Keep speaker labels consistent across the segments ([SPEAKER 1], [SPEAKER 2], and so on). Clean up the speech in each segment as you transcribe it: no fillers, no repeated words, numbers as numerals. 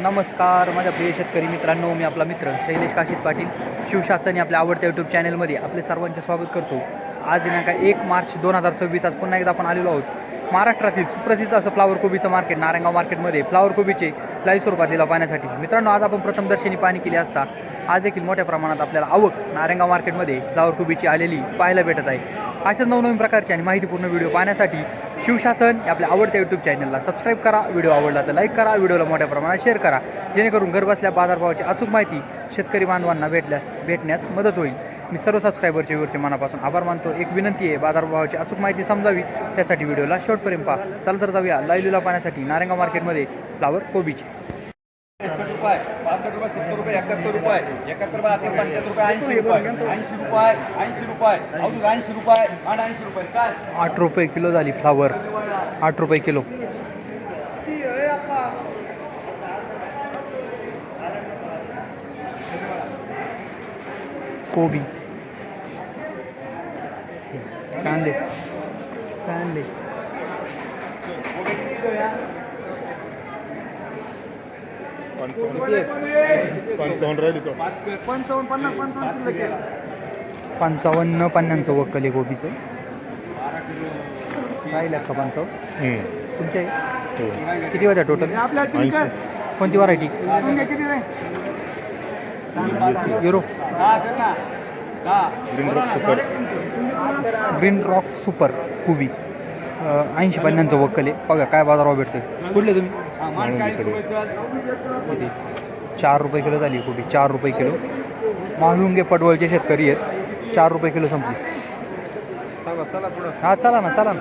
[SPEAKER 1] नमस्कार माझ्या प्रिय शेतकरी मित्रांनो, मी आपला मित्र शैलेश काशीत पाटील शिवशासन या आपल्या आवडत्या यूट्यूब चॅनलमध्ये आपले सर्वांचे स्वागत करतो. आज दिनांक 1 मार्च 2026 आज पुन्हा एकदा आपण आलेलो आहोत महाराष्ट्रातील सुप्रसिद्ध असं फ्लावर कोबीचं मार्केट नारायणगाव मार्केटमध्ये फ्लावर कोबीचे लाईव्ह स्वरूपात लिलाव पाहण्यासाठी. मित्रांनो, आज आपण प्रथमदर्शनी पाहणी केली असता आज देखील मोठ्या प्रमाणात आपल्याला आवक नारायणगाव मार्केटमध्ये फ्लावर कोबीची आलेली पाहायला भेटत आहे. अशाच नवनवीन प्रकारचे आणि माहितीपूर्ण व्हिडिओ पाहण्यासाठी शिवशासन या आपल्या आवडत्या यूट्यूब चॅनलला सबस्क्राईब करा. व्हिडिओ आवडला तर लाईक करा, व्हिडिओला मोठ्या प्रमाणात शेअर करा, जेणेकरून घरबसल्या बाजारभावाची अचूक माहिती शेतकरी बांधवांना भेटण्यास मदत होईल. मी सर्व सबस्क्रायबरचे व्यूअरचे मनापासून आभार मानतो. एक विनंती आहे, बाजारभावाची अचूक माहिती समजावी त्यासाठी व्हिडिओला शेवटपर्यंत पहा. चला तर जाऊया लाईव्ह लिलाव पाहण्यासाठी नारायणगाव मार्केटमध्ये फ्लावर कोबीची.
[SPEAKER 2] 60 रुपये, 65 रुपये, 70 रुपये, 71 रुपये, 71 रुपये, 75 रुपये, 80 रुपये, 80 रुपये, 80 रुपये, अजून 80 रुपये, 80 रुपये. काय
[SPEAKER 1] 8 रुपये किलो झाली फ्लावर, 8 रुपये किलो. कोबी, कांदे, कांदे, 55 पन्नांचं वक्कल आहे कोबीचं. राहिलं का 55 तुमच्या किती होत्या टोटल? कोणती variety? Euro green rock super कोबी 80 पन्नांचं वक्कल आहे. बघा काय बाजारावर भेटते. कुठले तुम्ही? 4 रुपये किलो झाली कोबी, 4 रुपये किलो. माळुंगे पडवळचे शेतकरी आहेत. 4 रुपये किलो संपली. हा चला ना, चला ना.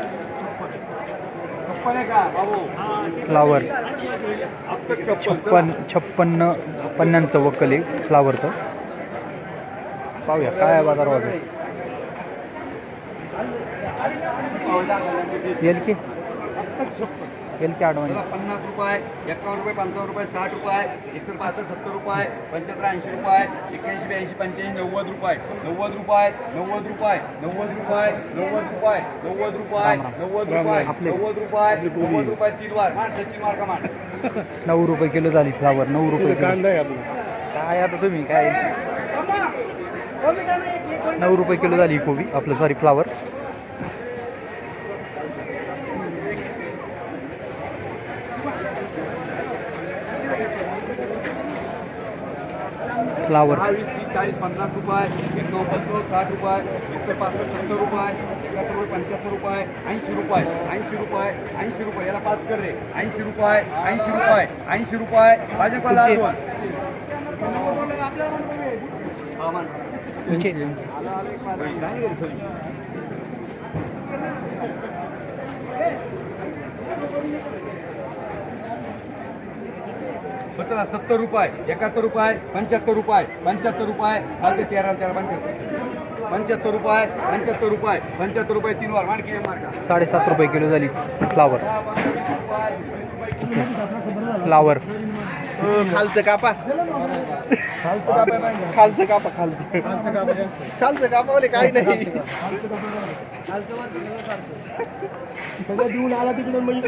[SPEAKER 1] फ्लावर 56 पन्नांचं वक्कल आहे फ्लावरचं. पाहूया काय बाजारावर येल की आडवाणी.
[SPEAKER 2] 50 रुपये, 51 रुपये, 55 रुपये, 60 रुपये, 61, 65, 70 रुपये, 75, 80 रुपये, 81, 82, 85, 90 रुपये, 90 रुपये, 90 रुपये, 90 रुपये, 90 रुपये, 90 रुपये, 90 रुपये, 90 रुपये, 90 रुपये, 3 वार सचिन मार कमान.
[SPEAKER 1] 9 रुपये किलो झाली फ्लावर, 9 रुपये काय आता तुम्ही काय 9 रुपये किलो झाली कोबी आपलं, सॉरी फ्लावर. फ्लावर
[SPEAKER 2] 20, 30, 40, 50 रुपये, 51, 60 रुपये, 65, 70 रुपये, 71 रुपये, 75 रुपये, 80 रुपये, 80 रुपये, 80 रुपये, याला 5 कर रे. 80 रुपये, 80 रुपये, 80 रुपये, भाजीपाला चला 70 रुपये, 71 रुपये, 75 रुपये, 75 रुपये, चालते 13, 75 रुपये, 75 रुपये, 75 रुपये, 3 वार मार्क
[SPEAKER 1] 7.5 रुपये किलो झाली फ्लावर. फ्लावर
[SPEAKER 2] खालचं कापा, खालचं कापा, खालचं कापावले काही नाही. देऊन आला तिकडून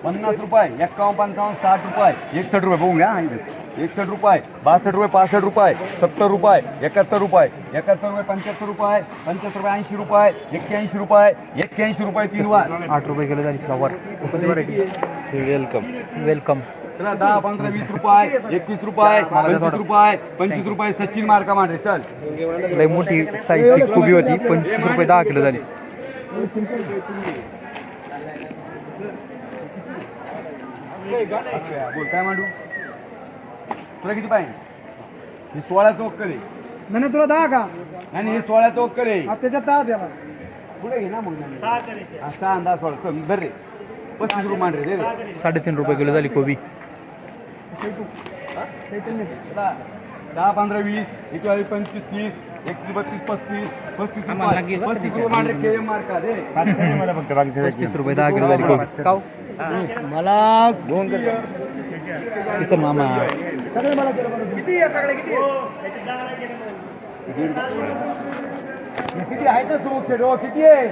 [SPEAKER 2] 50 रुपये, 51, 55, 60 रुपये, 61 रुपये बघून घ्या. 61 रुपये, 62 रुपये, 65 रुपये, 70 रुपये, 71 रुपये, 71 रुपये, 75 रुपये, 75 रुपये, 80 रुपये, 81 रुपये, 81 रुपये, 3 वार
[SPEAKER 1] 8 रुपये किलो झाली फ्लावर. वेलकम.
[SPEAKER 2] चला 10, 15, 20 रुपये, 21 रुपये, 25 रुपये, 25 रुपये, सचिन मार्का मांडे. चल
[SPEAKER 1] लई मोठी साईजची कोबी होती. 25 रुपये 10 किलो झाली.
[SPEAKER 2] बोल काय मांडू तुला किती पाहिजे? ही 16चं वक्कल आहे.
[SPEAKER 3] नाही तुला 10 का?
[SPEAKER 2] आणि हे 16चं वक्कल आहे.
[SPEAKER 3] त्याच्यात 10 द्याला.
[SPEAKER 2] पुढे घे ना मग 6, 10, 16 दर रे 35 रुपये मांड रे.
[SPEAKER 1] 3.5 रुपये किलो झाली कोबी.
[SPEAKER 2] 10, 15, 20, 21, 25, 30, 31, 32, 35, 35 रुपये मांड रे. KM मार्का रे.
[SPEAKER 1] 35 रुपये 10 किलो झाली कोबी. काव मला मामा
[SPEAKER 2] सगळे मला किती आहे? सगळे किती आहे? किती आहे तर सुमुख सेट हो किती आहे?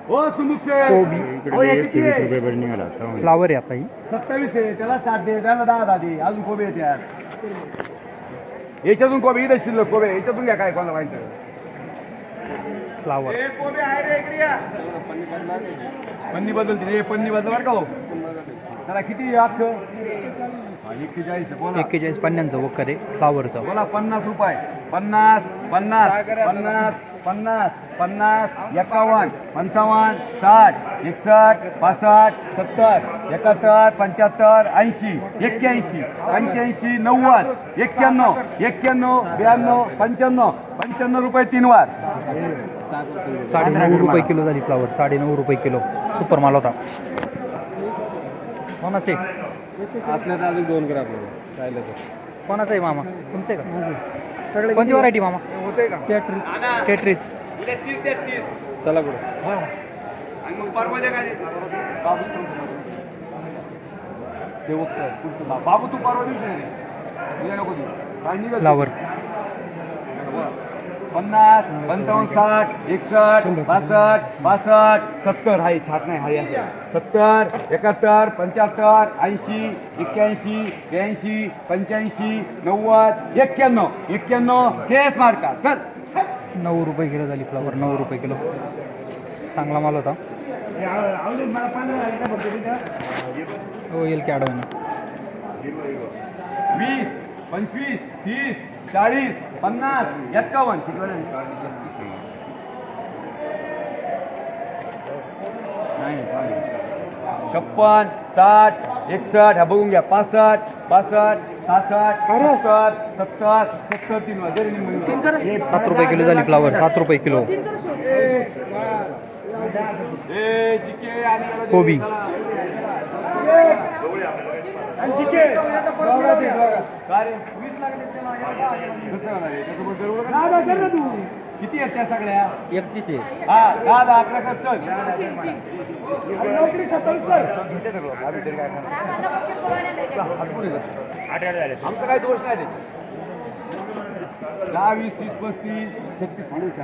[SPEAKER 2] हो सुमुख शेठ.
[SPEAKER 1] कोबी.
[SPEAKER 2] हो, याची आहे.
[SPEAKER 1] फ्लावर आहे आता ही
[SPEAKER 2] 27 आहे त्याला 7 दे त्याला 10 दे अजून कोबी येते यार याच्यातून कोबी इथे शिल्लक कोबी आहे. याच्यातून घ्या काय कोणाला माहिती
[SPEAKER 1] फ्लावर
[SPEAKER 2] कोबी आहे रे इकडे या. पन्नी बदलते हे पन्नी बदल बरं का हो त्याला किती अख्खं 41 बोला
[SPEAKER 1] 41 पन्न्यांचं वक्कर आहे फ्लावरचं.
[SPEAKER 2] बोला 50 रुपये 50 50 50 50 50 51 55 60 61 65 70 71 75 80 81 85 90 91 91 92 95 95 रुपये 3 वार
[SPEAKER 1] 9.5 रुपये किलो झाली फ्लावर 9.5 रुपये किलो सुपर माल होता. कोणाचे
[SPEAKER 2] आपल्यात अजून 2 ग्राम राहिलं
[SPEAKER 1] कोणाचं आहे मामा तुमचे का सगळे कोणती व्हरायटी मामा
[SPEAKER 2] होते का
[SPEAKER 1] टेट्रिस
[SPEAKER 2] 30 दे 30 चला पुढे आणि मग परवा दे काय ते बघतोय बाबू तू परवा दिवशी नाही उद्या नको देऊ काय निघत
[SPEAKER 1] फ्लावर
[SPEAKER 2] 50 55 60 61 62 62 70 हाय छाट नाही हाय 70 71 75 80 81 82 85 90 91 91 केस मार्का चल
[SPEAKER 1] 9 रुपये किलो झाली फ्लावर 9 रुपये किलो चांगला माल होता. हो येईल की अडवणं
[SPEAKER 2] 20 25 30 40 50 51 किती वेळा नाही 56 60 61 हा बघून घ्या 65 65 66 70 70 3 वाजता
[SPEAKER 1] 7 रुपये किलो झाली फ्लावर 7 रुपये किलो. कोबी
[SPEAKER 2] किती आहेत त्या सगळ्या
[SPEAKER 1] 31 आहे.
[SPEAKER 2] हा 10 11 कर चल आमचं काही दोष नाही त्याच्यात 10 20 30 35 36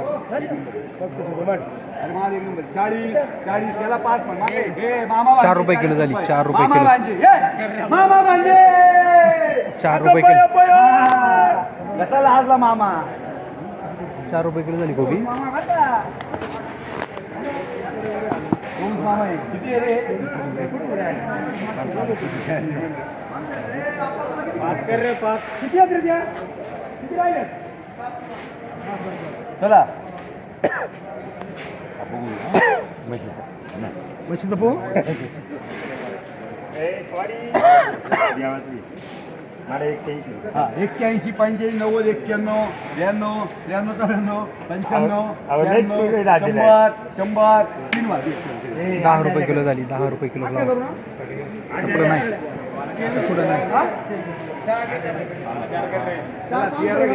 [SPEAKER 2] अरे माझा एक नंबर 40 40 त्याला 5 पण मागे हे मामा
[SPEAKER 1] 4 रुपये किलो झाली 4 रुपये
[SPEAKER 2] मामा
[SPEAKER 1] किलो
[SPEAKER 2] भांजे हे मामा भांजे
[SPEAKER 1] 4 रुपये किलो
[SPEAKER 2] कसा लाजला मामा
[SPEAKER 1] 4 रुपये किलो झाली कोबी.
[SPEAKER 2] मामा बघा कोण मामा आहे किती आहे रे पाच कर रे 5 किती आहेत रे त्या किती राहिले चला
[SPEAKER 3] म्हशीचं पोह
[SPEAKER 2] हा 81 85 90 91 92 93 94 95 100 3 वार
[SPEAKER 1] 10 रुपये किलो झाली 10 रुपये किलो फ्लावर. पुढं नाही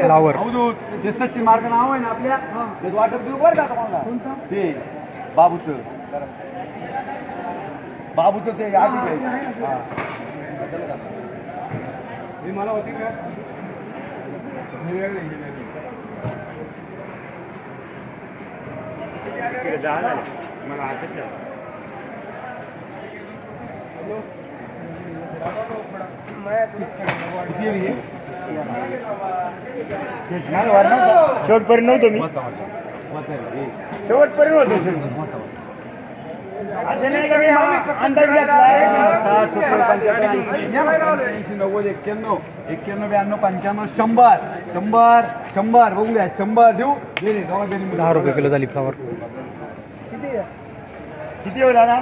[SPEAKER 1] फ्लावर
[SPEAKER 2] अवधूत ते सचिन मार्ग नाव आहे ना आपल्या ते वाटप देऊ बरं का तुम्हाला ते बाबूचं ते आधी घ्यायचं. हा. हे मला होती का हे वेगळं आहे, हे वेगळं. मला आठवत नाही. किती आहे हे?
[SPEAKER 3] शेवटपर्यंत नव्हतो मी शेवटपर्यंत होतो असं नाही का मी अंदाज घेतलाय
[SPEAKER 2] 60 70 85 90 91 92 95 100 100 100 बघू द्या 100 देऊ दे रे जाऊ दे
[SPEAKER 1] 10 रुपये किलो झाली फ्लावर.
[SPEAKER 3] किती होईल ना